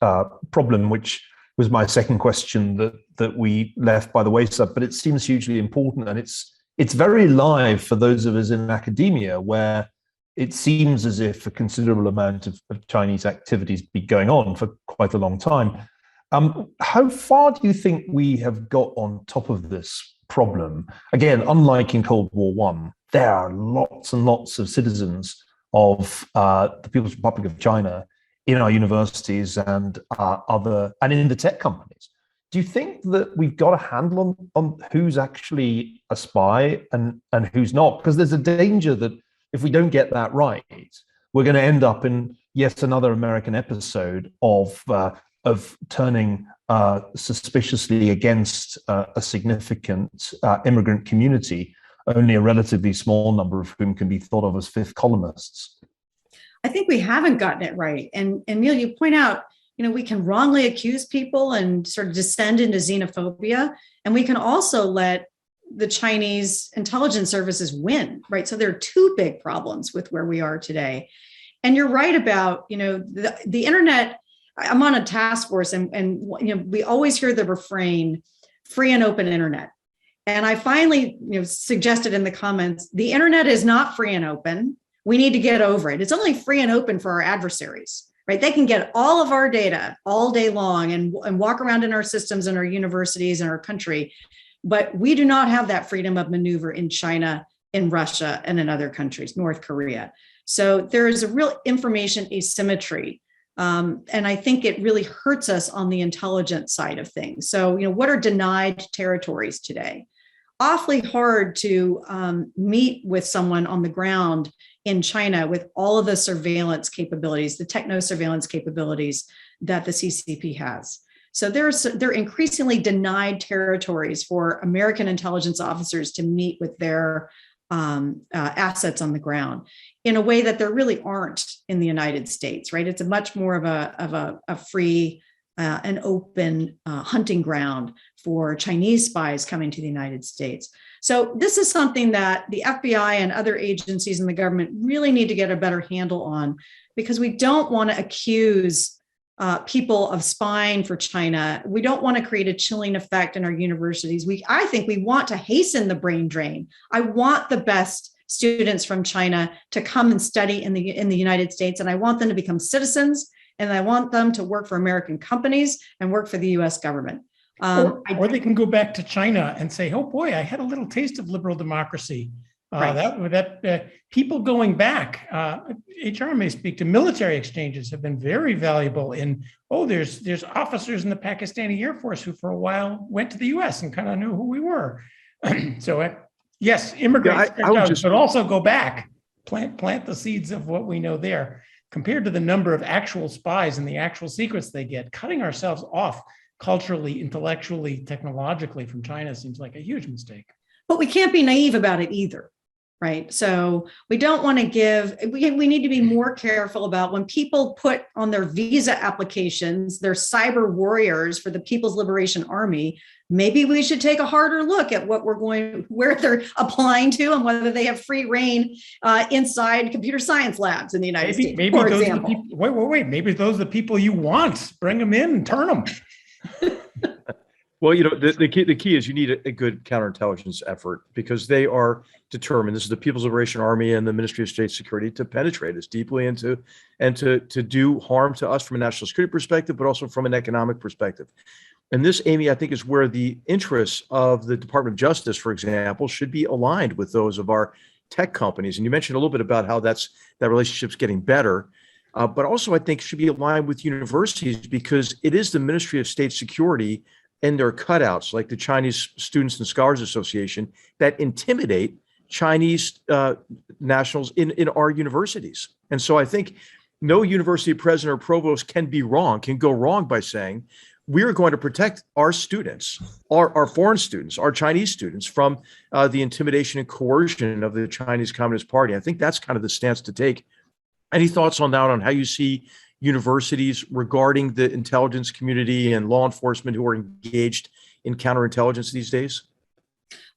Speaker 4: problem, which was my second question that we left by the wayside, but it seems hugely important, and it's very live for those of us in academia, where it seems as if a considerable amount of Chinese activities be going on for quite a long time. How far do you think we have got on top of this problem? Again, unlike in Cold War I, there are lots and lots of citizens of the People's Republic of China in our universities and in the tech companies. Do you think that we've got a handle on who's actually a spy and who's not? Because there's a danger that if we don't get that right, we're going to end up in yet another American episode of turning suspiciously against a significant immigrant community, only a relatively small number of whom can be thought of as fifth columnists.
Speaker 2: I think we haven't gotten it right. And Neil, you point out, we can wrongly accuse people and sort of descend into xenophobia. And we can also let the Chinese intelligence services win, right? So there are two big problems with where we are today. And you're right about, the internet. I'm on a task force, and we always hear the refrain, free and open internet. And I finally suggested in the comments, the internet is not free and open. We need to get over it. It's only free and open for our adversaries, right? They can get all of our data all day long and walk around in our systems and our universities and our country. But we do not have that freedom of maneuver in China, in Russia, and in other countries, North Korea. So there is a real information asymmetry. And I think it really hurts us on the intelligence side of things. So, what are denied territories today? Awfully hard to meet with someone on the ground in China with all of the surveillance capabilities, the techno surveillance capabilities that the CCP has. So they're increasingly denied territories for American intelligence officers to meet with their assets on the ground in a way that there really aren't in the United States, right? It's a much more of a free and open hunting ground for Chinese spies coming to the United States. So this is something that the FBI and other agencies in the government really need to get a better handle on, because we don't want to accuse people of spying for China. We don't want to create a chilling effect in our universities. I think we want to hasten the brain drain. I want the best students from China to come and study in the United States, and I want them to become citizens, and I want them to work for American companies and work for the U.S. government.
Speaker 5: Or they can go back to China and say, "Oh boy, I had a little taste of liberal democracy." Right. People going back, HR may speak to military exchanges have been very valuable in, there's officers in the Pakistani Air Force who for a while went to the US and kind of knew who we were. So yes, immigrants, but also go back, plant the seeds of what we know there. Compared to the number of actual spies and the actual secrets they get, cutting ourselves off culturally, intellectually, technologically from China seems like a huge mistake.
Speaker 2: But we can't be naive about it either. Right. So we don't want to we need to be more careful about when people put on their visa applications, they're cyber warriors for the People's Liberation Army. Maybe we should take a harder look at where they're applying to, and whether they have free reign inside computer science labs in the United States, for example.
Speaker 5: Wait. Maybe those are the people you want. Bring them in and turn them.
Speaker 3: Well, the key is you need a good counterintelligence effort, because they are determined. This is the People's Liberation Army and the Ministry of State Security to penetrate us deeply and to do harm to us from a national security perspective, but also from an economic perspective. And this, Amy, I think is where the interests of the Department of Justice, for example, should be aligned with those of our tech companies. And you mentioned a little bit about how that relationship's getting better. But also, I think, should be aligned with universities, because it is the Ministry of State Security and their cutouts, like the Chinese Students and Scholars Association, that intimidate Chinese nationals in our universities. And so I think no university president or provost can go wrong by saying, we are going to protect our students, our foreign students, our Chinese students from the intimidation and coercion of the Chinese Communist Party. I think that's kind of the stance to take. Any thoughts on that, on how you see universities regarding the intelligence community and law enforcement who are engaged in counterintelligence these days?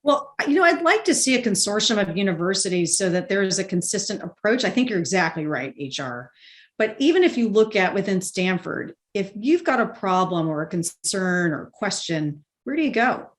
Speaker 2: Well, I'd like to see a consortium of universities so that there is a consistent approach. I think you're exactly right, HR. But even if you look at within Stanford, if you've got a problem or a concern or a question, where do you go?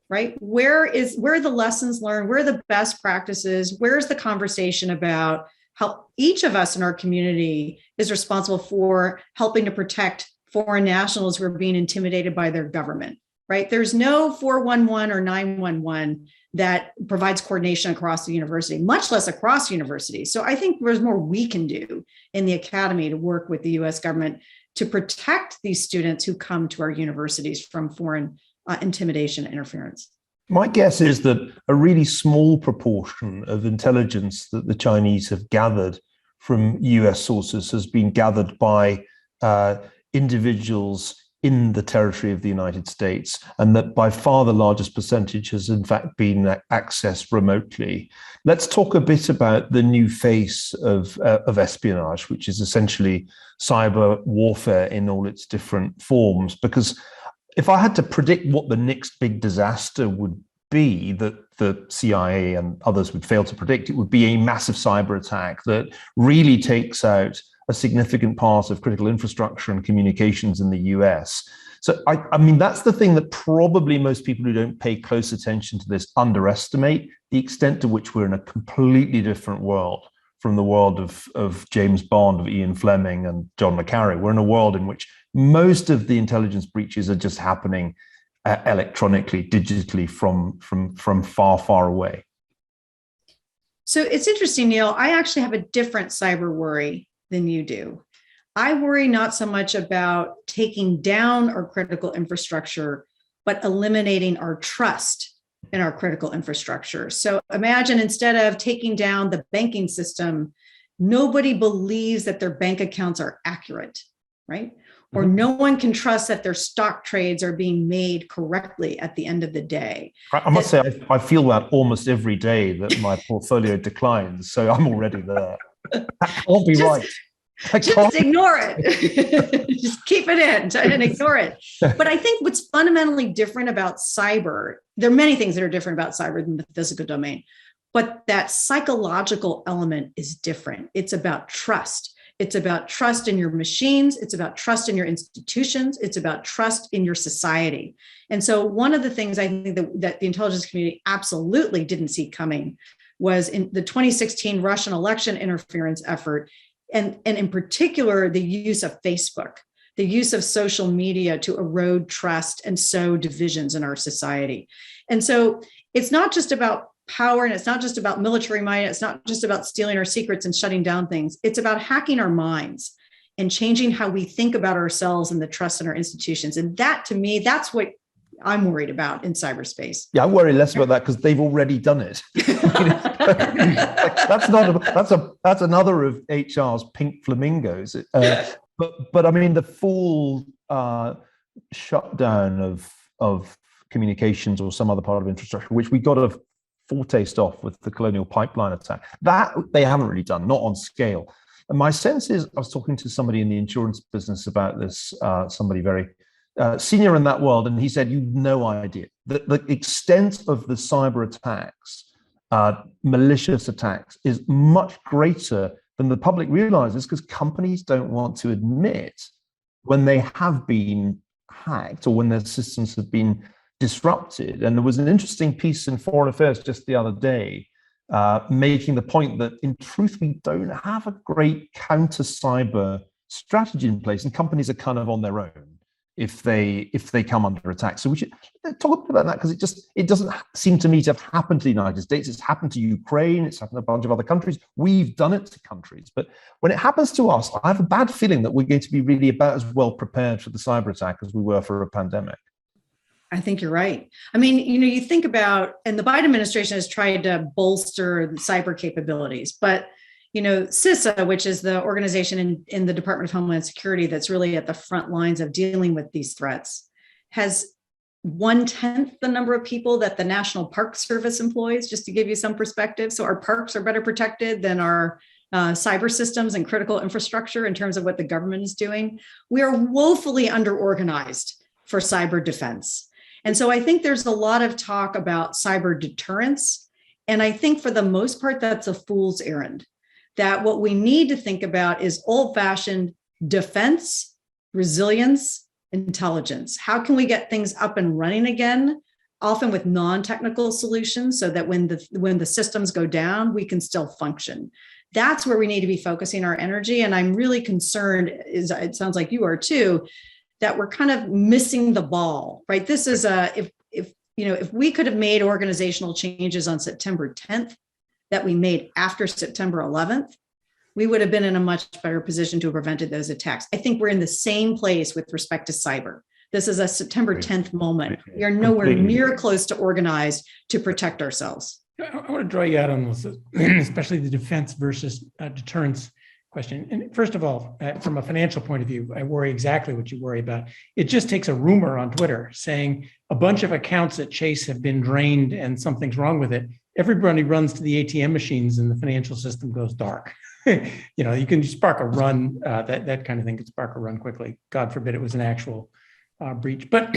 Speaker 2: Right? Where are the lessons learned? Where are the best practices? Where's the conversation about how each of us in our community is responsible for helping to protect foreign nationals who are being intimidated by their government, right? There's no 411 or 911 that provides coordination across the university, much less across universities. So I think there's more we can do in the academy to work with the US government to protect these students who come to our universities from foreign intimidation and interference.
Speaker 4: My guess is that a really small proportion of intelligence that the Chinese have gathered from US sources has been gathered by individuals in the territory of the United States, and that by far the largest percentage has in fact been accessed remotely. Let's talk a bit about the new face of espionage, which is essentially cyber warfare in all its different forms. Because if I had to predict what the next big disaster would be that the CIA and others would fail to predict, it would be a massive cyber attack that really takes out a significant part of critical infrastructure and communications in the US. So I mean, that's the thing that probably most people who don't pay close attention to this underestimate, the extent to which we're in a completely different world from the world of James Bond, of Ian Fleming and John le Carré. We're in a world in which most of the intelligence breaches are just happening electronically, digitally from far, far away.
Speaker 2: So it's interesting, Neil, I actually have a different cyber worry than you do. I worry not so much about taking down our critical infrastructure, but eliminating our trust in our critical infrastructure. So imagine instead of taking down the banking system, nobody believes that their bank accounts are accurate, right? Or no one can trust that their stock trades are being made correctly at the end of the day.
Speaker 4: I must say, I feel that almost every day that my portfolio declines. So I'm already there. That can't be right.
Speaker 2: Just ignore it. Just keep it in and ignore it. But I think what's fundamentally different about cyber, there are many things that are different about cyber than the physical domain, but that psychological element is different. It's about trust. It's about trust in your machines. It's about trust in your institutions. It's about trust in your society. And so one of the things I think that the intelligence community absolutely didn't see coming was in the 2016 Russian election interference effort, and in particular, the use of Facebook, the use of social media to erode trust and sow divisions in our society. And so it's not just about power, and it's not just about military might, it's not just about stealing our secrets and shutting down things. It's about hacking our minds and changing how we think about ourselves and the trust in our institutions. And that, to me, that's what I'm worried about in cyberspace.
Speaker 4: Yeah, I worry less about that because they've already done it. That's another of HR's pink flamingos. But I mean, the full shutdown of communications or some other part of infrastructure, which we got a foretaste off with the Colonial Pipeline attack, that they haven't really done, not on scale. And my sense is, I was talking to somebody in the insurance business about this, somebody very senior in that world, and he said, "You've no idea the extent of the cyber attacks, malicious attacks, is much greater than the public realizes, because companies don't want to admit when they have been hacked or when their systems have been disrupted." And there was an interesting piece in Foreign Affairs just the other day making the point that in truth, we don't have a great counter cyber strategy in place, and companies are kind of on their own if they come under attack. So we should talk a bit about that, because it doesn't seem to me to have happened to the United States. It's happened to Ukraine. It's happened to a bunch of other countries. We've done it to countries. But when it happens to us, I have a bad feeling that we're going to be really about as well prepared for the cyber attack as we were for a pandemic.
Speaker 2: I think you're right. I mean, you think about, and the Biden administration has tried to bolster the cyber capabilities, but CISA, which is the organization in the Department of Homeland Security that's really at the front lines of dealing with these threats, has 1/10 the number of people that the National Park Service employs, just to give you some perspective. So our parks are better protected than our cyber systems and critical infrastructure in terms of what the government is doing. We are woefully underorganized for cyber defense. And so I think there's a lot of talk about cyber deterrence. And I think for the most part, that's a fool's errand. That what we need to think about is old-fashioned defense, resilience, intelligence. How can we get things up and running again, often with non-technical solutions, so that when the systems go down, we can still function? That's where we need to be focusing our energy. And I'm really concerned, it sounds like you are too, that we're kind of missing the ball, right? This is if we could have made organizational changes on September 10th that we made after September 11th, we would have been in a much better position to have prevented those attacks. I think we're in the same place with respect to cyber. This is a September 10th moment. We are nowhere near close to organized to protect ourselves.
Speaker 5: I want to draw you out on this, especially the defense versus deterrence question. And first of all, from a financial point of view, I worry exactly what you worry about. It just takes a rumor on Twitter saying a bunch of accounts at Chase have been drained and something's wrong with it. Everybody runs to the ATM machines and the financial system goes dark. You can spark a run, that kind of thing could spark a run quickly. God forbid it was an actual breach. But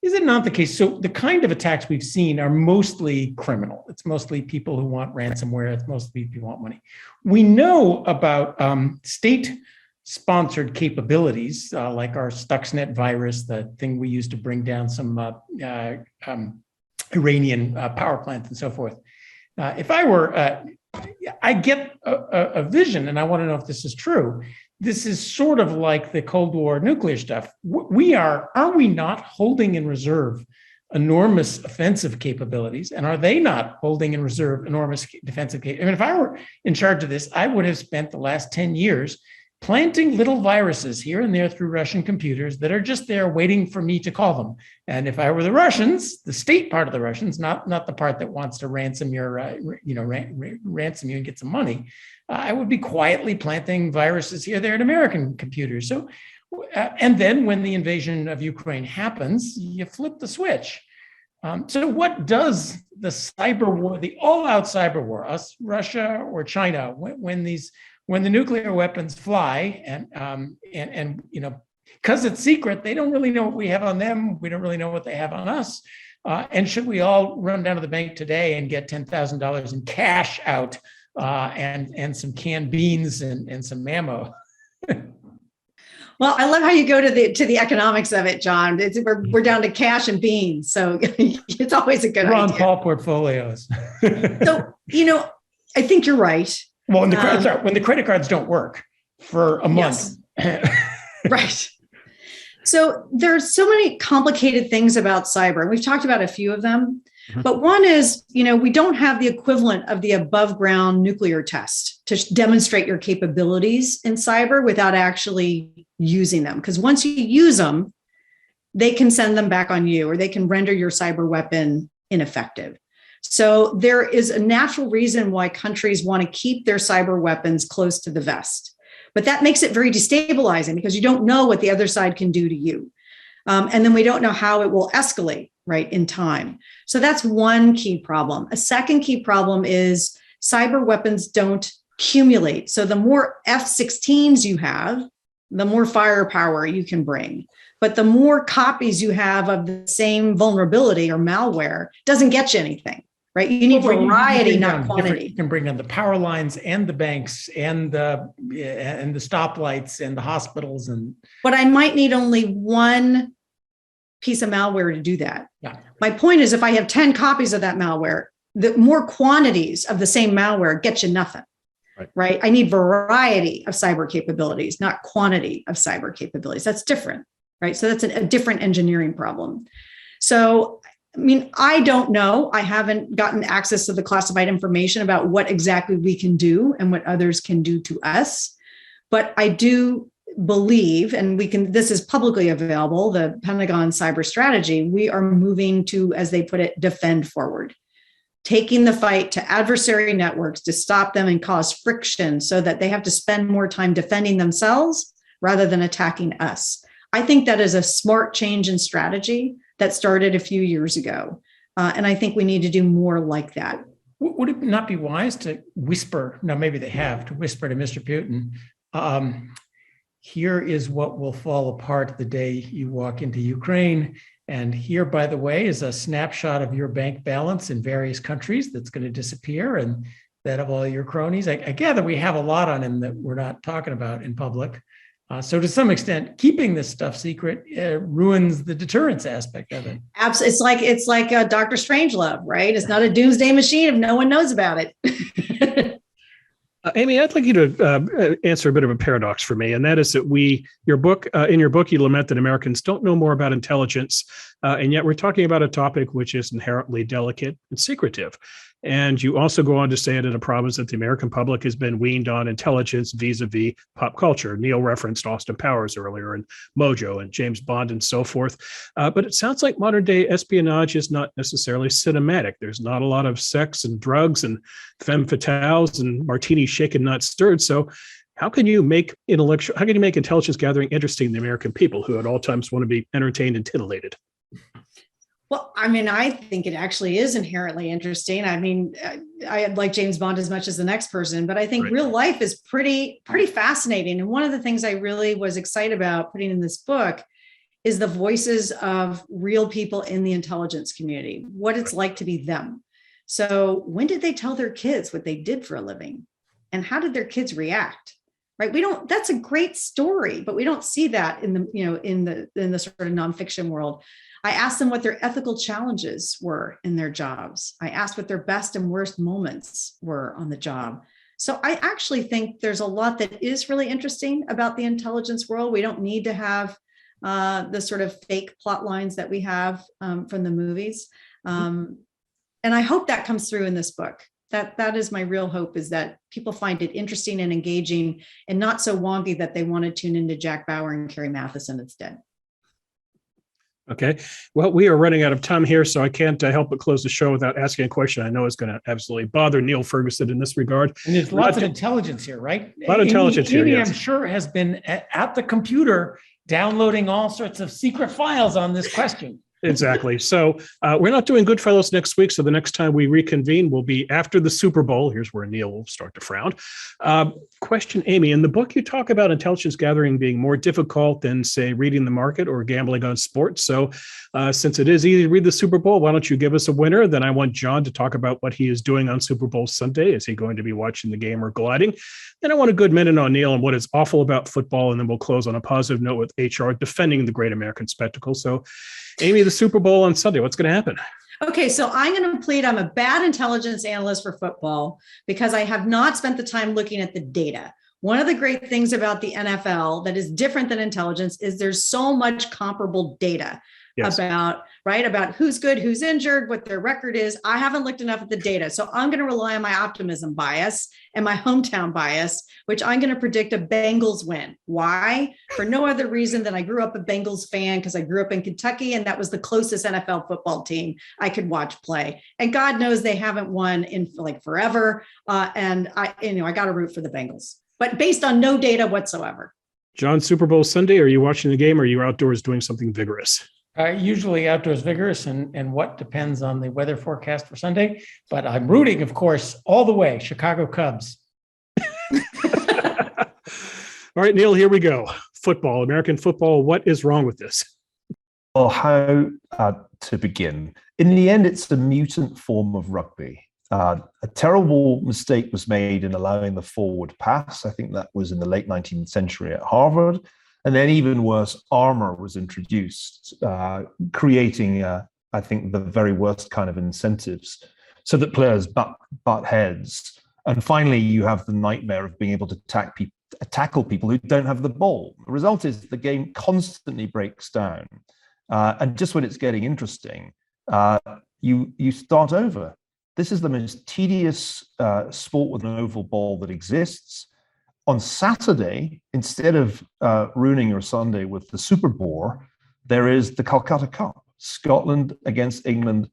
Speaker 5: is it not the case? So the kind of attacks we've seen are mostly criminal. It's mostly people who want ransomware. It's mostly people who want money. We know about state-sponsored capabilities, like our Stuxnet virus, the thing we used to bring down some Iranian power plants and so forth. If I were, I get a vision, and I want to know if this is true. This is sort of like the Cold War nuclear stuff. Are we not holding in reserve enormous offensive capabilities? And are they not holding in reserve enormous defensive capabilities? I mean, if I were in charge of this, I would have spent the last 10 years planting little viruses here and there through Russian computers that are just there waiting for me to call them. And if I were the Russians, the state part of the Russians, not the part that wants to ransom ransom you and get some money, I would be quietly planting viruses here, there in American computers. So, and then when the invasion of Ukraine happens, you flip the switch. So what does the cyber war, the all-out cyber war, us, Russia or China, when the nuclear weapons fly and because it's secret, they don't really know what we have on them. We don't really know what they have on us. And should we all run down to the bank today and get $10,000 in cash out and some canned beans and some ammo?
Speaker 2: Well, I love how you go to the economics of it, John. We're down to cash and beans, so it's always a good idea.
Speaker 5: On call portfolios.
Speaker 2: So I think you're right.
Speaker 5: Well, when the credit cards don't work for a month.
Speaker 2: Yes. Right. So there's so many complicated things about cyber, and we've talked about a few of them. Mm-hmm. But one is, we don't have the equivalent of the above ground nuclear test to demonstrate your capabilities in cyber without actually using them. Because once you use them, they can send them back on you, or they can render your cyber weapon ineffective. So there is a natural reason why countries want to keep their cyber weapons close to the vest. But that makes it very destabilizing because you don't know what the other side can do to you. And then we don't know how it will escalate, right, in time. So that's one key problem. A second key problem is cyber weapons don't accumulate. So the more F-16s you have, the more firepower you can bring. But the more copies you have of the same vulnerability or malware doesn't get you anything. Right, you need variety, not quantity.
Speaker 5: You can bring on the power lines and the banks and the stoplights and the hospitals
Speaker 2: But I might need only one piece of malware to do that.
Speaker 5: Yeah.
Speaker 2: My point is, if I have 10 copies of that malware, the more quantities of the same malware get you nothing. Right? I need variety of cyber capabilities, not quantity of cyber capabilities. That's different, right? So that's a different engineering problem. So I don't know. I haven't gotten access to the classified information about what exactly we can do and what others can do to us. But I do believe, and this is publicly available, the Pentagon cyber strategy, we are moving to, as they put it, defend forward. taking the fight to adversary networks to stop them and cause friction so that they have to spend more time defending themselves rather than attacking us. I think that is a smart change in strategy that started a few years ago. And I think we need to do more like that.
Speaker 5: Would it not be wise to whisper, now maybe they have, to whisper to Mr. Putin, here is what will fall apart the day you walk into Ukraine. And here, by the way, is a snapshot of your bank balance in various countries that's going to disappear, and that of all your cronies. I gather we have a lot on him that we're not talking about in public. So to some extent, keeping this stuff secret ruins the deterrence aspect of it.
Speaker 2: Absolutely. It's like Dr. Strangelove, right? It's not a doomsday machine if no one knows about it.
Speaker 1: Amy, I'd like you to answer a bit of a paradox for me, and that is that in your book, you lament that Americans don't know more about intelligence, and yet we're talking about a topic which is inherently delicate and secretive. And you also go on to say it in a promise that the American public has been weaned on intelligence vis-a-vis pop culture. Neil referenced Austin Powers earlier, and Mojo and James Bond and so forth. But it sounds like modern day espionage is not necessarily cinematic. There's not a lot of sex and drugs and femme fatales and martinis shaken, not stirred. So how can you make intelligence gathering interesting to the American people who at all times want to be entertained and titillated?
Speaker 2: Well, I mean, I think it actually is inherently interesting. I mean, I like James Bond as much as the next person, but I think real life is pretty fascinating. And one of the things I really was excited about putting in this book is the voices of real people in the intelligence community, what it's like to be them. So when did they tell their kids what they did for a living? And how did their kids react? Right? That's a great story, but we don't see that in the sort of nonfiction world. I asked them what their ethical challenges were in their jobs. I asked what their best and worst moments were on the job. So I actually think there's a lot that is really interesting about the intelligence world. We don't need to have the sort of fake plot lines that we have from the movies. And I hope that comes through in this book. That is my real hope, is that people find it interesting and engaging and not so wonky that they want to tune into Jack Bauer and Carrie Matheson instead.
Speaker 1: Okay. Well, we are running out of time here, so I can't help but close the show without asking a question I know is going to absolutely bother Niall Ferguson in this regard.
Speaker 5: And there's lots of intelligence here, right?
Speaker 1: A lot of intelligence here, yes.
Speaker 5: I'm sure has been at the computer downloading all sorts of secret files on this question.
Speaker 1: Exactly. So we're not doing GoodFellows next week. So the next time we reconvene will be after the Super Bowl. Here's where Neil will start to frown. Question, Amy, in the book, you talk about intelligence gathering being more difficult than, say, reading the market or gambling on sports. So since it is easy to read the Super Bowl, why don't you give us a winner? Then I want John to talk about what he is doing on Super Bowl Sunday. Is he going to be watching the game or gliding? Then I want a good minute on Neil and what is awful about football. And then we'll close on a positive note with HR defending the great American spectacle. So Amy, the Super Bowl on Sunday, what's going to happen?
Speaker 2: Okay, so I'm going to plead I'm a bad intelligence analyst for football because I have not spent the time looking at the data. One of the great things about the NFL that is different than intelligence is there's so much comparable data about who's good, who's injured, what their record is. I haven't looked enough at the data. So I'm going to rely on my optimism bias and my hometown bias, which I'm going to predict a Bengals win. Why? For no other reason than I grew up a Bengals fan because I grew up in Kentucky and that was the closest NFL football team I could watch play. And God knows they haven't won in like forever. And I got to root for the Bengals, but based on no data whatsoever.
Speaker 1: John, Super Bowl Sunday, are you watching the game or are you outdoors doing something vigorous?
Speaker 5: Usually outdoors vigorous and what depends on the weather forecast for Sunday. But I'm rooting, of course, all the way, Chicago Cubs.
Speaker 1: All right, Neil, here we go. Football, American football. What is wrong with this?
Speaker 4: Well, how to begin? In the end, it's a mutant form of rugby. A terrible mistake was made in allowing the forward pass. I think that was in the late 19th century at Harvard. And then even worse, armor was introduced, creating, I think, the very worst kind of incentives so that players butt heads. And finally, you have the nightmare of being able to tackle people who don't have the ball. The result is the game constantly breaks down. And just when it's getting interesting, you start over. This is the most tedious sport with an oval ball that exists. On Saturday, instead of ruining your Sunday with the Super Bowl, there is the Calcutta Cup, Scotland against England,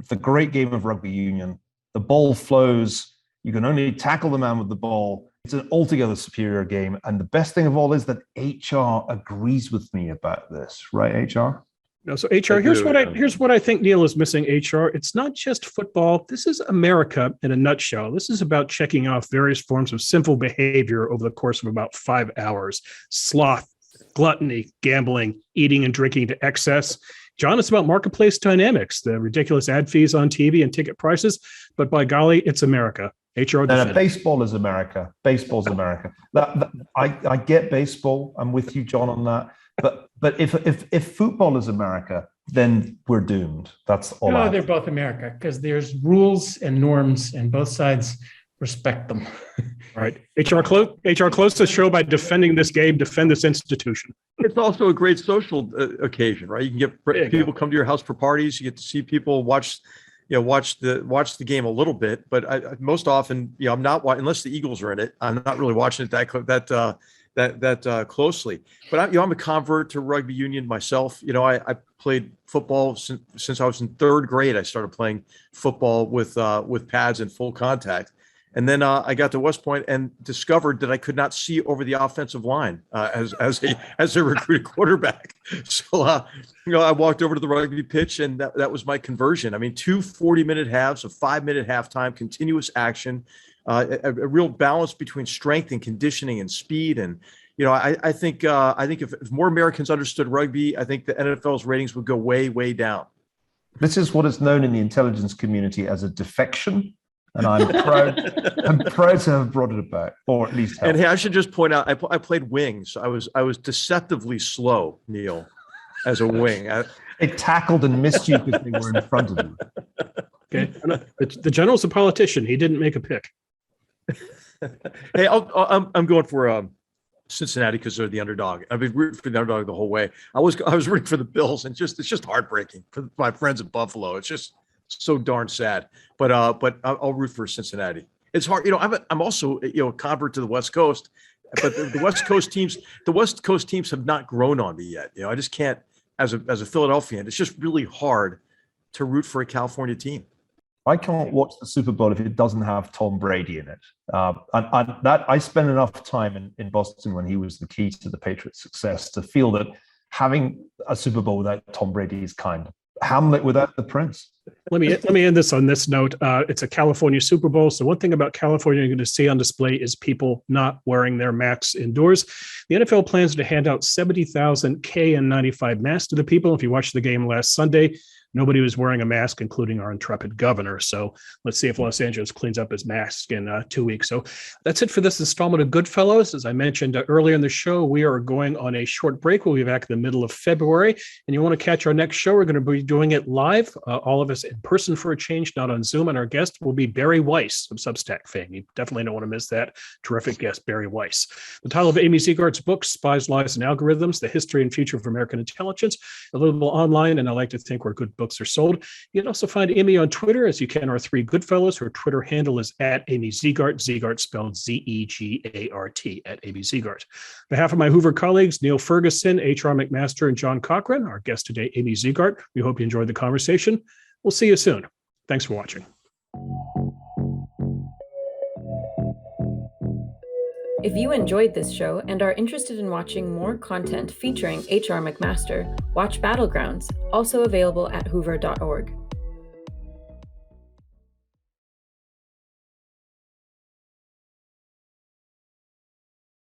Speaker 4: the great game of rugby union. The ball flows. You can only tackle the man with the ball. It's an altogether superior game. And the best thing of all is that HR agrees with me about this, right, HR?
Speaker 1: No, so HR, here's what I think Neil is missing, HR. It's not just football. This is America in a nutshell. This is about checking off various forms of sinful behavior over the course of about 5 hours. Sloth, gluttony, gambling, eating and drinking to excess. John, it's about marketplace dynamics, the ridiculous ad fees on TV and ticket prices. But by golly, it's America. HR.
Speaker 4: No, baseball is America. Baseball's America. I get baseball. I'm with you, John, on that. But if football is America, then we're doomed. That's all.
Speaker 5: No, they're both America because there's rules and norms, and both sides respect them.
Speaker 1: All right, HR, close the show by defending this game, defend this institution.
Speaker 3: It's also a great social occasion, right? You can get people come to your house for parties. You get to see people watch the game a little bit, but most often, I'm not unless the Eagles are in it. I'm not really watching it that closely. But I'm a convert to rugby union myself. I played football since I was in third grade. I started playing football with pads and full contact. And then I got to West Point and discovered that I could not see over the offensive line as a recruited quarterback. So I walked over to the rugby pitch, and that was my conversion. I mean, 2 40-minute halves, a 5-minute halftime, continuous action, a real balance between strength and conditioning and speed. And I think if more Americans understood rugby, I think the NFL's ratings would go way, way down.
Speaker 4: This is what is known in the intelligence community as a defection. And I'm proud to have brought it about, or at least helped.
Speaker 3: And hey, I should just point out, I played wings. I was deceptively slow, Neil, as a wing.
Speaker 4: They tackled and missed you because they were in front of you.
Speaker 1: Okay, the general's a politician. He didn't make a pick.
Speaker 3: Hey, I'm going for Cincinnati because they're the underdog. I've been rooting for the underdog the whole way. I was rooting for the Bills, and it's just heartbreaking for my friends in Buffalo. It's just so darn sad, but I'll root for Cincinnati. It's hard, I'm also a convert to the West Coast, but the West Coast teams have not grown on me yet. I just can't, as a Philadelphian, it's just really hard to root for a California team.
Speaker 4: I can't watch the Super Bowl if it doesn't have Tom Brady in it. And that I spent enough time in Boston when he was the key to the Patriots' success to feel that having a Super Bowl without Tom Brady is kind of Hamlet without the prince.
Speaker 1: Let me end this on this note. It's a California Super Bowl. So one thing about California you're going to see on display is people not wearing their masks indoors. The NFL plans to hand out 70,000 KN95 masks to the people. If you watched the game last Sunday, nobody was wearing a mask, including our intrepid governor. So let's see if Los Angeles cleans up his mask in 2 weeks. So that's it for this installment of GoodFellows. As I mentioned earlier in the show, we are going on a short break. We'll be back in the middle of February. And you want to catch our next show, we're going to be doing it live, all of us in person for a change, not on Zoom. And our guest will be Barry Weiss of Substack fame. You definitely don't want to miss that. Terrific guest, Barry Weiss. The title of Amy Zegart's book, Spies, Lies, and Algorithms, The History and Future of American Intelligence, available online, and I like to think where good books are sold. You can also find Amy on Twitter, as you can our 3 GoodFellows. Her Twitter handle is @AmyZegart, Zegart spelled Zegart, @AmyZegart. On behalf of my Hoover colleagues, Niall Ferguson, HR McMaster, and John Cochrane, our guest today, Amy Zegart, we hope you enjoyed the conversation. We'll see you soon. Thanks for watching.
Speaker 6: If you enjoyed this show and are interested in watching more content featuring HR McMaster, watch Battlegrounds, also available at hoover.org.